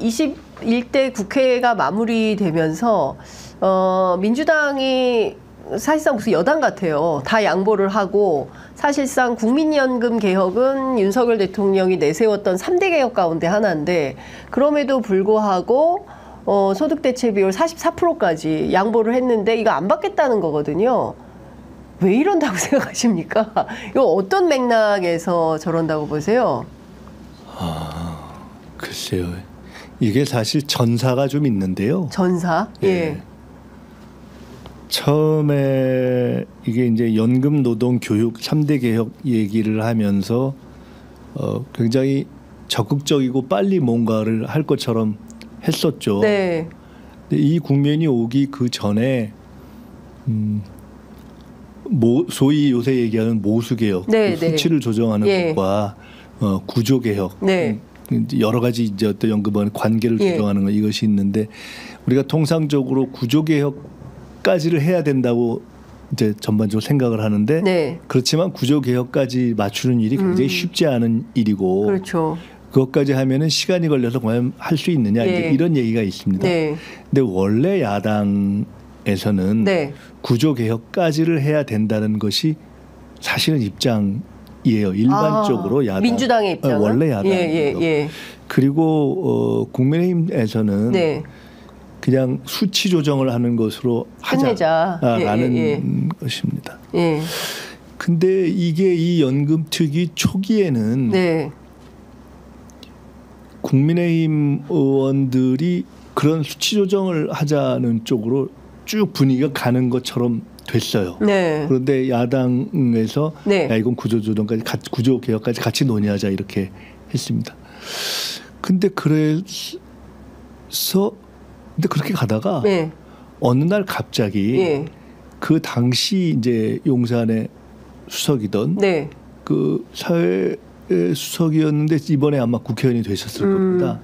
21대 국회가 마무리되면서 민주당이 사실상 무슨 여당 같아요. 다 양보를 하고 사실상 국민연금 개혁은 윤석열 대통령이 내세웠던 3대 개혁 가운데 하나인데 그럼에도 불구하고 소득 대체 비율 44%까지 양보를 했는데 이거 안 받겠다는 거거든요. 왜 이런다고 생각하십니까? 이거 어떤 맥락에서 저런다고 보세요? 글쎄요. 이게 사실 전사가 좀 있는데요. 전사? 예. 처음에 이게 이제 연금, 노동, 교육 3대 개혁 얘기를 하면서 굉장히 적극적이고 빨리 뭔가를 할 것처럼 했었죠. 네. 근데 이 국면이 오기 그 전에 소위 요새 얘기하는 모수개혁, 네, 수치를 조정하는 예. 것과 구조개혁, 네. 여러 가지 이제 어떤 연금과의 관계를 예. 조정하는 것 이것이 있는데 우리가 통상적으로 구조개혁까지를 해야 된다고 이제 전반적으로 생각을 하는데 네. 그렇지만 구조개혁까지 맞추는 일이 굉장히 쉽지 않은 일이고 그렇죠. 그것까지 하면은 시간이 걸려서 과연 할 수 있느냐 이제 이런 얘기가 있습니다. 네. 근데 원래 야당에서는 네. 구조개혁까지를 해야 된다는 것이 사실은 입장이에요. 일반적으로 야당. 민주당의 입장은? 원래 야당. 예. 그리고 국민의힘에서는 네. 그냥 수치 조정을 하는 것으로 하자라는 것입니다. 예. 근데 이게 이 연금특위 초기에는 네. 국민의힘 의원들이 그런 수치 조정을 하자는 쪽으로 쭉 분위기가 가는 것처럼 됐어요. 네. 그런데 야당에서 네. 야, 이건 구조 개혁까지 같이 논의하자 이렇게 했습니다. 근데 그렇게 가다가 네. 어느 날 갑자기 예. 그 당시 이제 용산의 수석이던 네. 그 사회 수석이었는데 이번에 아마 국회의원이 되셨을 겁니다.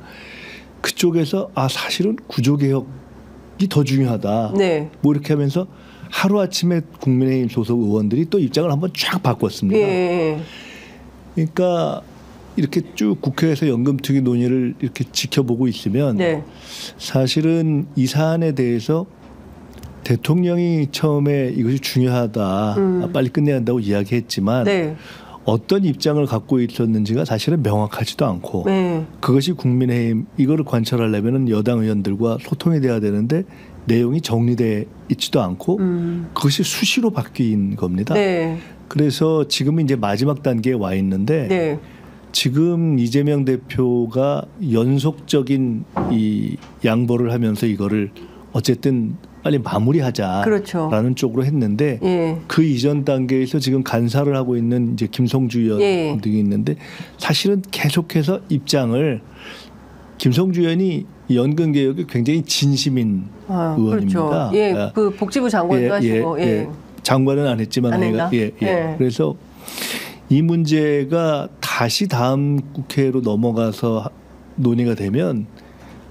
그쪽에서 사실은 구조개혁이 더 중요하다. 네. 뭐 이렇게 하면서 하루아침에 국민의힘 소속 의원들이 또 입장을 한번 쫙 바꿨습니다. 예. 그러니까 이렇게 쭉 국회에서 연금특위 논의를 이렇게 지켜보고 있으면 네. 사실은 이 사안에 대해서 대통령이 처음에 이것이 중요하다. 빨리 끝내야 한다고 이야기했지만 네. 어떤 입장을 갖고 있었는지가 사실은 명확하지도 않고 네. 그것이 국민의힘 이거를 관철하려면 여당 의원들과 소통이 돼야 되는데 내용이 정리돼 있지도 않고 그것이 수시로 바뀐 겁니다. 네. 그래서 지금은 이제 마지막 단계에 와 있는데 네. 지금 이재명 대표가 연속적인 이 양보를 하면서 이거를 어쨌든 빨리 마무리하자라는 그렇죠. 쪽으로 했는데 예. 그 이전 단계에서 지금 간사를 하고 있는 이제 김성주 의원 등이 있는데 사실은 계속해서 입장을 김성주 의원이 연금 개혁에 굉장히 진심인 의원입니다. 그렇죠. 예, 그 복지부 장관도 하시고 장관은 안 했지만 안 했나? 그래서 이 문제가 다시 다음 국회로 넘어가서 논의가 되면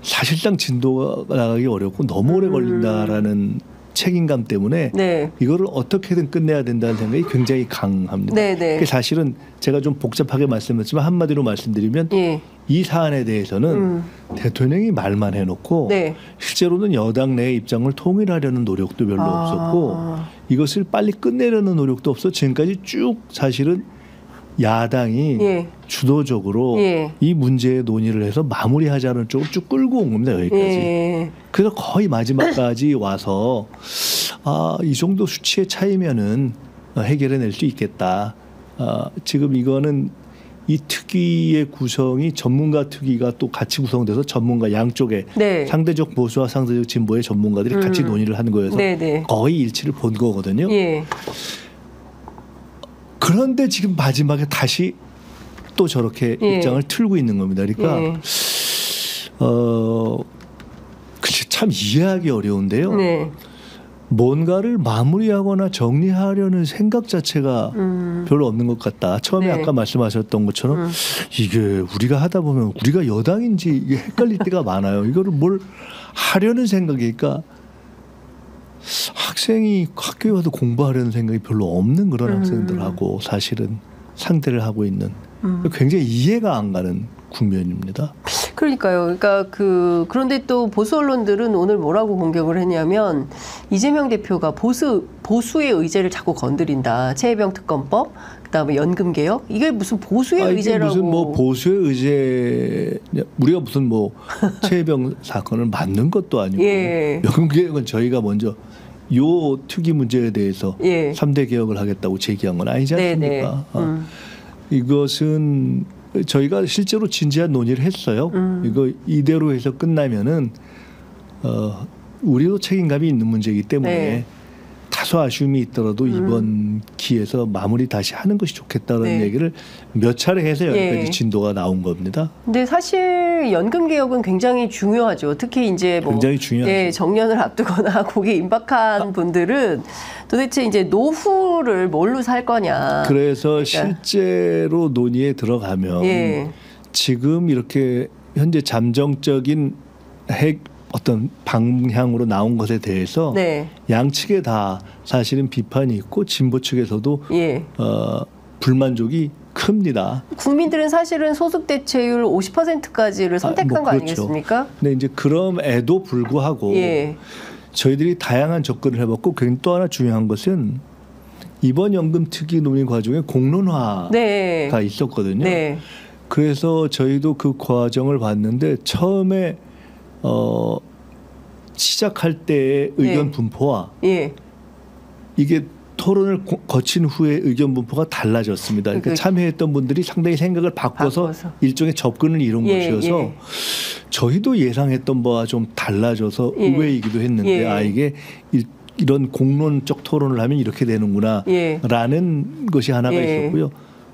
사실상 진도가 나가기 어렵고 너무 오래 걸린다라는 책임감 때문에 네. 이거를 어떻게든 끝내야 된다는 생각이 굉장히 강합니다. 네. 사실은 제가 좀 복잡하게 말씀드렸지만 한마디로 말씀드리면 이 사안에 대해서는 대통령이 말만 해놓고 네. 실제로는 여당 내의 입장을 통일하려는 노력도 별로 없었고 이것을 빨리 끝내려는 노력도 없어 지금까지 쭉 사실은 야당이 주도적으로 이 문제의 논의를 해서 마무리하자는 쪽을 쭉 끌고 온 겁니다. 여기까지. 그래서 거의 마지막까지 와서 이 정도 수치의 차이면은 해결해낼 수 있겠다. 지금 이거는 이 특위의 구성이 전문가 특위가 또 같이 구성돼서 전문가 양쪽에 상대적 보수와 상대적 진보의 전문가들이 같이 논의를 하는 거여서 거의 일치를 본 거거든요. 그런데 지금 마지막에 다시 또 저렇게 입장을 틀고 있는 겁니다. 그러니까 참 이해하기 어려운데요. 뭔가를 마무리하거나 정리하려는 생각 자체가 별로 없는 것 같다. 처음에 아까 말씀하셨던 것처럼 이게 우리가 하다 보면 우리가 여당인지 이게 헷갈릴 때가 많아요. 이거를 뭘 하려는 생각이니까 학생이 학교에 와서 공부하려는 생각이 별로 없는 그런 학생들하고 사실은 상대를 하고 있는 굉장히 이해가 안 가는 국면입니다. 그러니까요. 그러니까 그런데 또 보수 언론들은 오늘 뭐라고 공격을 했냐면 이재명 대표가 보수의 의제를 자꾸 건드린다. 최혜병 특검법, 그다음에 연금 개혁. 이게 무슨 보수의 의제라고? 무슨 뭐 보수의 의제, 우리가 무슨 뭐 최혜병 사건을 만든 것도 아니고 예. 연금 개혁은 저희가 먼저 요 특이 문제에 대해서 예. 3대 개혁을 하겠다고 제기한 건 아니지 않습니까? 이것은 저희가 실제로 진지한 논의를 했어요. 이거 이대로 해서 끝나면은 우리도 책임감이 있는 문제이기 때문에 네. 다소 아쉬움이 있더라도 이번 기회에서 마무리 다시 하는 것이 좋겠다는 네. 얘기를 몇 차례 해서 여기까지 예. 진도가 나온 겁니다. 근데 사실 연금 개혁은 굉장히 중요하죠. 특히 이제 뭐 굉장히 중요하죠. 예, 정년을 앞두거나 거기에 임박한 분들은 도대체 이제 노후를 뭘로 살 거냐. 그래서 실제로 논의에 들어가면 예. 지금 이렇게 현재 잠정적인 어떤 방향으로 나온 것에 대해서 네. 양측에 다 사실은 비판이 있고 진보 측에서도 예. 불만족이 큽니다. 국민들은 사실은 소득 대체율 50%까지를 선택한 뭐 거 그렇죠. 아니겠습니까? 근데 이제 그럼에도 불구하고 예. 저희들이 다양한 접근을 해봤고 또 하나 중요한 것은 이번 연금 특위 논의 과정에 공론화가 네. 있었거든요. 네. 그래서 저희도 그 과정을 봤는데 처음에 시작할 때의 의견 네. 분포와 예. 이게 토론을 거친 후에 의견 분포가 달라졌습니다. 그러니까 참여했던 분들이 상당히 생각을 바꿔서 일종의 접근을 이룬 것이어서 예. 저희도 예상했던 바와 좀 달라져서 예. 의외이기도 했는데 예. 이게 이런 공론적 토론을 하면 이렇게 되는구나 예. 라는 것이 하나가 예. 있었고요.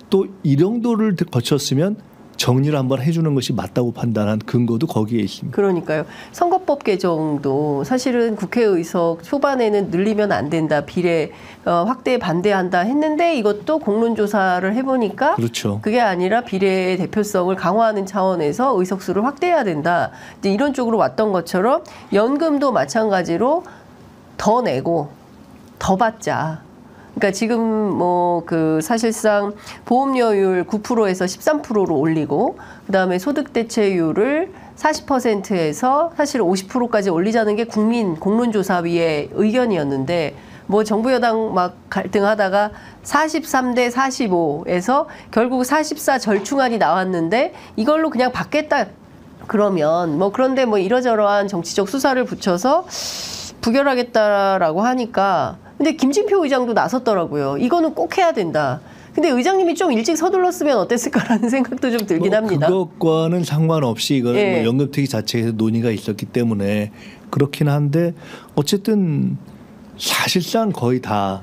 또 이 정도를 거쳤으면 정리를 한번 해주는 것이 맞다고 판단한 근거도 거기에 있습니다. 그러니까요. 선거법 개정도 사실은 국회의석 초반에는 늘리면 안 된다. 비례 확대에 반대한다 했는데 이것도 공론조사를 해보니까 그렇죠. 그게 아니라 비례의 대표성을 강화하는 차원에서 의석수를 확대해야 된다. 이제 이런 쪽으로 왔던 것처럼 연금도 마찬가지로 더 내고 더 받자. 그러니까 지금 뭐 사실상 보험료율 9%에서 13%로 올리고 그다음에 소득 대체율을 40%에서 사실 50%까지 올리자는 게 국민 공론조사위의 의견이었는데 뭐 정부 여당 막 갈등하다가 43대 45에서 결국 44 절충안이 나왔는데 이걸로 그냥 받겠다. 그러면 뭐 그런데 뭐 이러저러한 정치적 수사를 붙여서 부결하겠다라고 하니까 근데 김진표 의장도 나섰더라고요. 이거는 꼭 해야 된다. 근데 의장님이 좀 일찍 서둘렀으면 어땠을까라는 생각도 좀 들긴 합니다. 그것과는 상관없이 이건 예. 뭐 연금특위 자체에서 논의가 있었기 때문에 그렇긴 한데 어쨌든 사실상 거의 다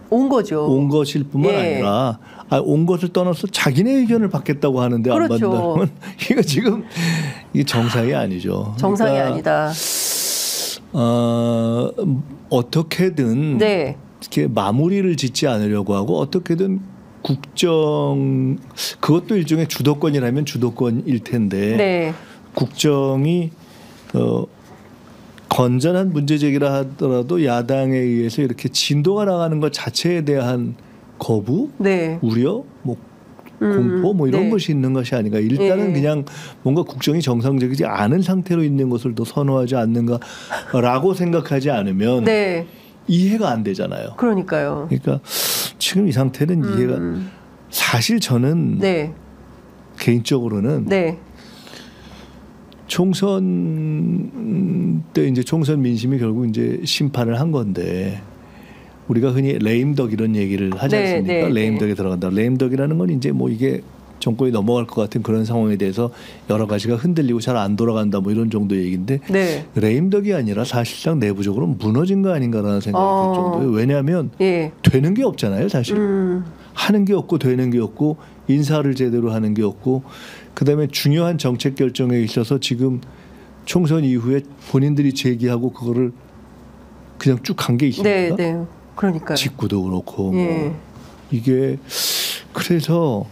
온 거죠. 온 것일 뿐만 예. 아니라 온 것을 떠나서 자기네 의견을 받겠다고 하는데 그렇죠. 안 받는다면 이거 지금 이게 정상이 아니죠. 정상이 그러니까 아니다. 어떻게든 네. 이렇게 마무리를 짓지 않으려고 하고 어떻게든 국정 그것도 일종의 주도권이라면 주도권일 텐데 네. 국정이 건전한 문제 제기라 하더라도 야당에 의해서 이렇게 진도가 나가는 것 자체에 대한 거부, 네. 우려, 뭐 공포 뭐 이런 네. 것이 있는 것이 아닌가. 일단은 예. 그냥 뭔가 국정이 정상적이지 않은 상태로 있는 것을 더 선호하지 않는가라고 생각하지 않으면 네. 이해가 안 되잖아요. 그러니까요. 그러니까 지금 이 상태는 이해가 사실 저는 네. 개인적으로는 네. 총선 때 이제 총선 민심이 결국 이제 심판을 한 건데 우리가 흔히 레임덕 이런 얘기를 하지 네, 않습니까? 네, 레임덕에 들어간다. 레임덕이라는 건 이제 뭐 이게 정권이 넘어갈 것 같은 그런 상황에 대해서 여러 가지가 흔들리고 잘 안 돌아간다 뭐 이런 정도의 얘기인데 네. 레임덕이 아니라 사실상 내부적으로 무너진 거 아닌가라는 생각이 들 정도예요. 왜냐하면 예. 되는 게 없잖아요, 사실. 하는 게 없고 되는 게 없고 인사를 제대로 하는 게 없고 그다음에 중요한 정책 결정에 있어서 지금 총선 이후에 본인들이 제기하고 그거를 그냥 쭉 간 게 있습니까? 네, 네. 그러니까요. 직구도 그렇고 예. 뭐 이게 그래서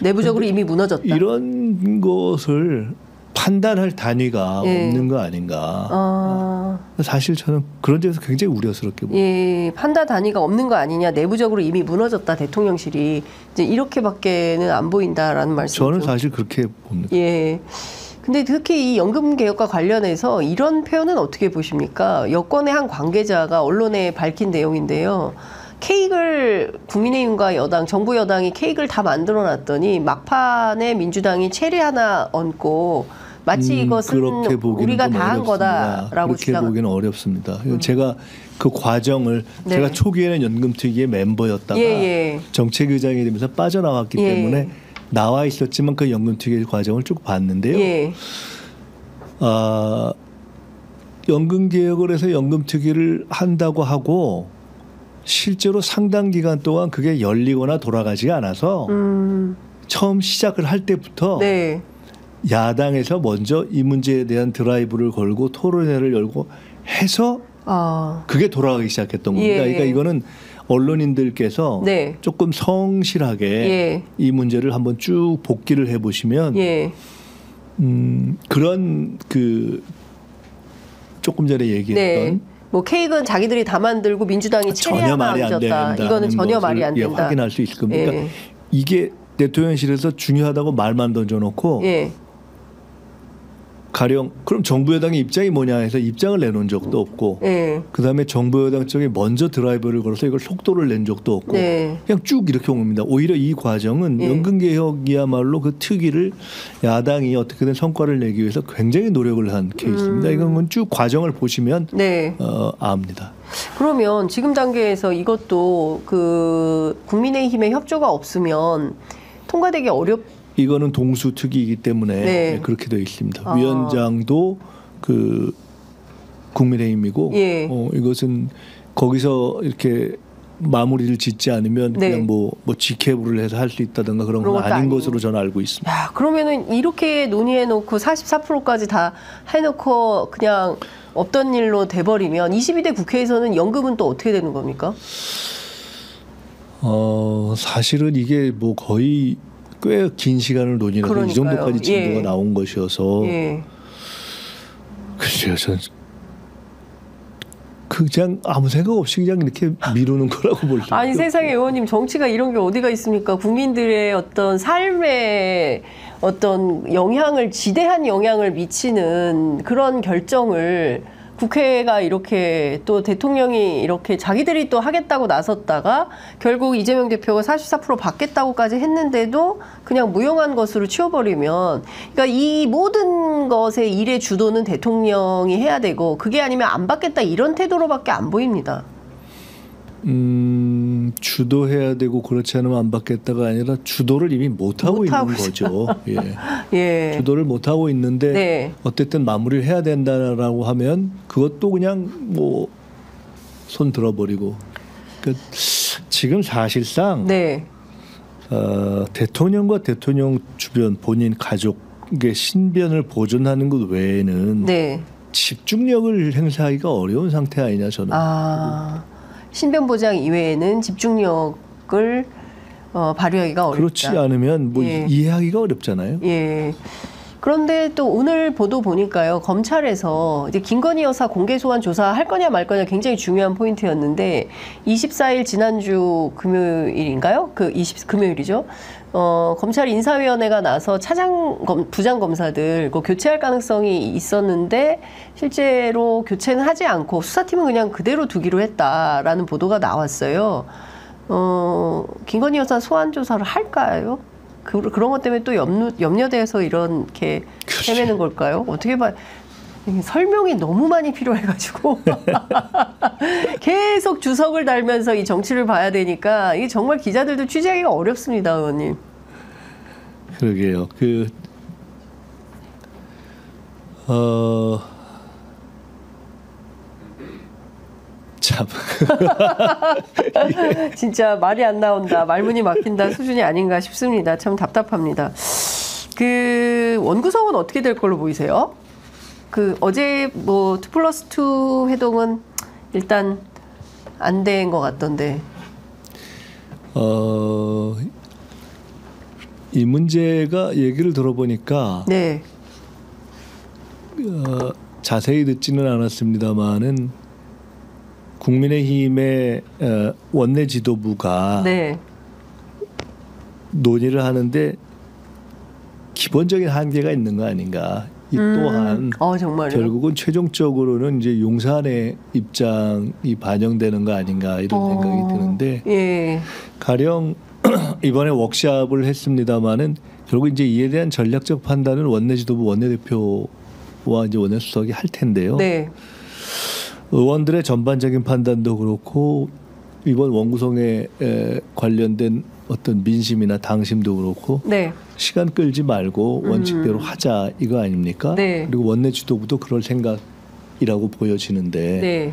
내부적으로 이미 무너졌다. 이런 것을 판단할 단위가 예. 없는 거 아닌가. 사실 저는 그런 점에서 굉장히 우려스럽게 봅니다. 예, 판다 단위가 없는 거 아니냐. 내부적으로 이미 무너졌다 대통령실이. 이제 이렇게밖에는 안 보인다라는 말씀이죠. 저는 사실 그렇게 봅니다. 예. 근데 특히 이 연금 개혁과 관련해서 이런 표현은 어떻게 보십니까? 여권의 한 관계자가 언론에 밝힌 내용인데요. 케이크를 국민의힘과 여당, 정부 여당이 케이크를 다 만들어 놨더니 막판에 민주당이 체리 하나 얹고 마치 이것은 우리가 다 한 거다라고 그렇게 주장. 보기는 어렵습니다. 제가 그 과정을 네. 제가 초기에는 연금특위의 멤버였다가 정책의장이 되면서 빠져나왔기 때문에 나와 있었지만 그 연금특위 과정을 쭉 봤는데요. 연금개혁을 해서 연금특위를 한다고 하고 실제로 상당 기간 동안 그게 열리거나 돌아가지가 않아서 처음 시작을 할 때부터 야당에서 먼저 이 문제에 대한 드라이브를 걸고 토론회를 열고 해서 그게 돌아가기 시작했던 겁니다. 그러니까 이거는 언론인들께서 조금 성실하게 이 문제를 한번 쭉 복기를 해보시면 그런 그 조금 전에 얘기했던 뭐 케이크는 자기들이 다 만들고 민주당이 전혀 말이 안 된다. 이거는 전혀 말이 안 된다. 확인할 수 있을 겁니다. 그러니까 이게 대통령실에서 중요하다고 말만 던져놓고 가령 그럼 정부 여당의 입장이 뭐냐 해서 입장을 내놓은 적도 없고 그다음에 정부 여당 쪽에 먼저 드라이버를 걸어서 이걸 속도를 낸 적도 없고 그냥 쭉 이렇게 온 겁니다. 오히려 이 과정은 연금개혁이야말로 그 특위를 야당이 어떻게든 성과를 내기 위해서 굉장히 노력을 한 케이스입니다. 이건 쭉 과정을 보시면 압니다. 그러면 지금 단계에서 이것도 그 국민의힘의 협조가 없으면 통과되기 이거는 동수특위이기 때문에 그렇게 되어 있습니다. 위원장도 그 국민의힘이고 이것은 거기서 이렇게 마무리를 짓지 않으면 그냥 뭐 직회부를 해서 할 수 있다든가 그런 건 아닌 것으로 저는 알고 있습니다. 야, 그러면은 이렇게 논의해놓고 44%까지 다 해놓고 그냥 없던 일로 돼버리면 22대 국회에서는 연금은 또 어떻게 되는 겁니까? 사실은 이게 뭐 거의 꽤 긴 시간을 논의해서 이 정도까지 진도가 나온 것이어서 글쎄요, 저는 그냥 아무 생각 없이 그냥 이렇게 미루는 거라고 볼 수 있어요. 아니 세상에 의원님 정치가 이런 게 어디가 있습니까? 국민들의 어떤 삶에 어떤 영향을 지대한 영향을 미치는 그런 결정을 국회가 이렇게 또 대통령이 이렇게 자기들이 또 하겠다고 나섰다가 결국 이재명 대표가 44% 받겠다고까지 했는데도 그냥 무용한 것으로 치워버리면 그러니까 이 모든 것의 일의 주도는 대통령이 해야 되고 그게 아니면 안 받겠다 이런 태도로밖에 안 보입니다. 주도해야 되고 그렇지 않으면 안 받겠다가 아니라 주도를 이미 못하고 있는 거죠. 주도를 못하고 있는데 어쨌든 마무리를 해야 된다라고 하면 그것도 그냥 뭐 손 들어버리고 그러니까 지금 사실상 대통령과 대통령 주변 본인 가족의 신변을 보존하는 것 외에는 집중력을 행사하기가 어려운 상태 아니냐 저는. 신변 보장 이외에는 집중력을 발휘하기가 어렵다. 그렇지 않으면 뭐 이해하기가 어렵잖아요. 그런데 또 오늘 보도 보니까요. 검찰에서 이제 김건희 여사 공개 소환 조사할 거냐 말 거냐 굉장히 중요한 포인트였는데 24일 지난주 금요일인가요? 금요일이죠. 검찰 인사위원회가 나서 부장 검사들 교체할 가능성이 있었는데 실제로 교체는 하지 않고 수사팀은 그냥 그대로 두기로 했다라는 보도가 나왔어요. 김건희 여사 소환 조사를 할까요? 그런 것 때문에 또 염려돼서 이렇게 헤매는 걸까요? 어떻게 봐? 설명이 너무 많이 필요해가지고 계속 주석을 달면서 이 정치를 봐야 되니까 이게 정말 기자들도 취재하기가 어렵습니다, 의원님. 그러게요. 참. 진짜 말이 안 나온다. 말문이 막힌다 수준이 아닌가 싶습니다. 참 답답합니다. 원구성은 어떻게 될 걸로 보이세요? 어제 뭐 2+2 회동은 일단 안 된 것 같던데. 이 문제가 얘기를 들어보니까 자세히 듣지는 않았습니다만은 국민의힘의 원내 지도부가 네. 논의를 하는데 기본적인 한계가 있는 거 아닌가. 이 또한 정말요? 결국은 최종적으로는 이제 용산의 입장이 반영되는 거 아닌가 이런 생각이 드는데 예. 가령 이번에 워크숍을 했습니다마는 결국 이제 이에 대한 전략적 판단은 원내 지도부 원내대표와 이제 원내수석이 할 텐데요. 네. 의원들의 전반적인 판단도 그렇고 이번 원구성에 관련된 어떤 민심이나 당심도 그렇고 네. 시간 끌지 말고 원칙대로 하자 이거 아닙니까? 네. 그리고 원내 지도부도 그럴 생각이라고 보여지는데 네.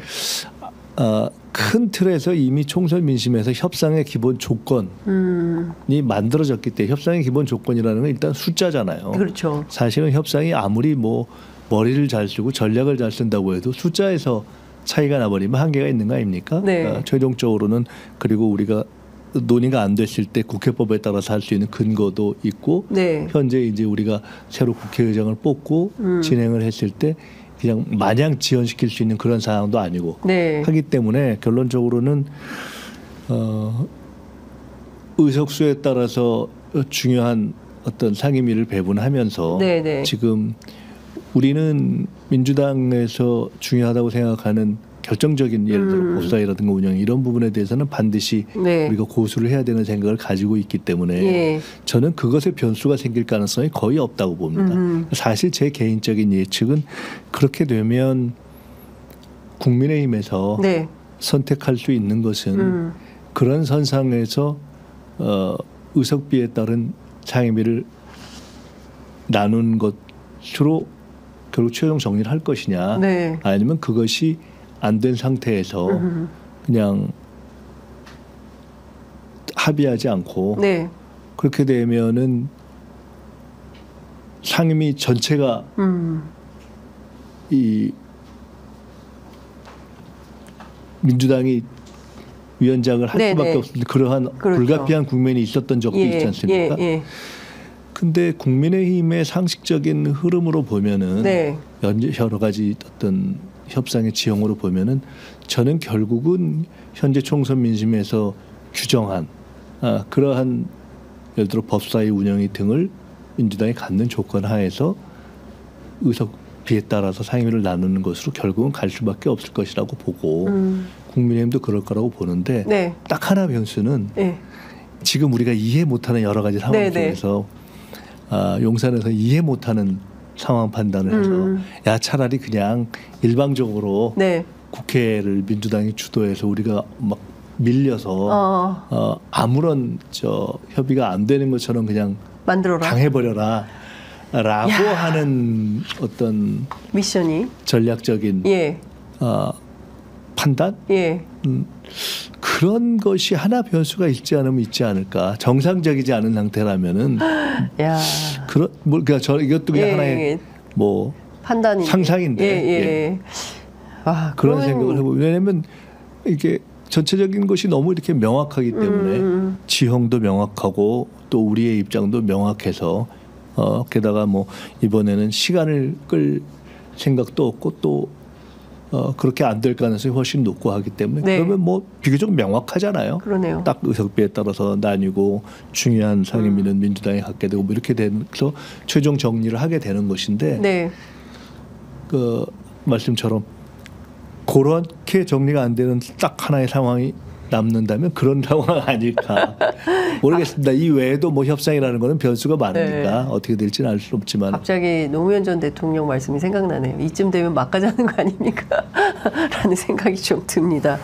큰 틀에서 이미 총선 민심에서 협상의 기본 조건이 만들어졌기 때문에 협상의 기본 조건이라는 건 일단 숫자잖아요. 그렇죠. 사실은 협상이 아무리 뭐 머리를 잘 쓰고 전략을 잘 쓴다고 해도 숫자에서 차이가 나버리면 한계가 있는 거 아닙니까? 네. 최종적으로는 그리고 우리가 논의가 안 됐을 때 국회법에 따라서 할 수 있는 근거도 있고 네. 현재 이제 우리가 새로 국회의장을 뽑고 진행을 했을 때 그냥 마냥 지연시킬 수 있는 그런 상황도 아니고 네. 하기 때문에 결론적으로는 의석수에 따라서 중요한 어떤 상임위를 배분하면서 네, 네. 지금 우리는 민주당에서 중요하다고 생각하는 결정적인 예를 들어 법사위라든가 운영 이런 부분에 대해서는 반드시 네. 우리가 고수를 해야 되는 생각을 가지고 있기 때문에 예. 저는 그것에 변수가 생길 가능성이 거의 없다고 봅니다. 사실 제 개인적인 예측은 그렇게 되면 국민의힘에서 네. 선택할 수 있는 것은 그런 선상에서 의석비에 따른 상임위를 나눈 것으로 결국 최종 정리를 할 것이냐 네. 아니면 그것이 안 된 상태에서 그냥 합의하지 않고 네. 그렇게 되면은 상임위 전체가 이 민주당이 위원장을 할 네, 수밖에 네. 없는 그러한 그렇죠. 불가피한 국면이 있었던 적도 있지 않습니까? 예. 근데 국민의힘의 상식적인 흐름으로 보면은 네. 여러 가지 어떤 협상의 지형으로 보면은 저는 결국은 현재 총선 민심에서 규정한 그러한 예를 들어 법사위 운영위 등을 민주당이 갖는 조건 하에서 의석비에 따라서 상임위를 나누는 것으로 결국은 갈 수밖에 없을 것이라고 보고 국민의힘도 그럴 거라고 보는데 네. 딱 하나 변수는 네. 지금 우리가 이해 못하는 여러 가지 상황 네, 네. 속에서 용산에서 이해 못하는 상황 판단을 해서 야 차라리 그냥 일방적으로 네. 국회를 민주당이 주도해서 우리가 막 밀려서 아무런 협의가 안 되는 것처럼 그냥 만들어라. 당해버려라 라고 하는 어떤 미션이. 전략적인 예. 판단 예. 그런 것이 하나 변수가 있지 않으면 있지 않을까. 정상적이지 않은 상태라면은 야. 그런 뭐 그러니까 저 이것도 그냥 예, 하나의 예. 뭐 판단이 상상인데 예. 아, 그런 생각을 해보고 왜냐하면 이게 전체적인 것이 너무 이렇게 명확하기 때문에 지형도 명확하고 또 우리의 입장도 명확해서 게다가 뭐 이번에는 시간을 끌 생각도 없고 또 그렇게 안 될 가능성이 훨씬 높고 하기 때문에 네. 그러면 뭐 비교적 명확하잖아요. 그러네요. 딱 의석비에 따라서 나뉘고 중요한 상임위는 민주당이 갖게 되고 뭐 이렇게 되면서 최종 정리를 하게 되는 것인데 네. 그 말씀처럼 그렇게 정리가 안 되는 딱 하나의 상황이 남는다면 그런 상황 아닐까 모르겠습니다. 이 외에도 뭐 협상이라는 거는 변수가 많으니까 네. 어떻게 될지는 알 수 없지만 갑자기 노무현 전 대통령 말씀이 생각나네요. 이쯤 되면 막가자는 거 아닙니까? 라는 생각이 좀 듭니다.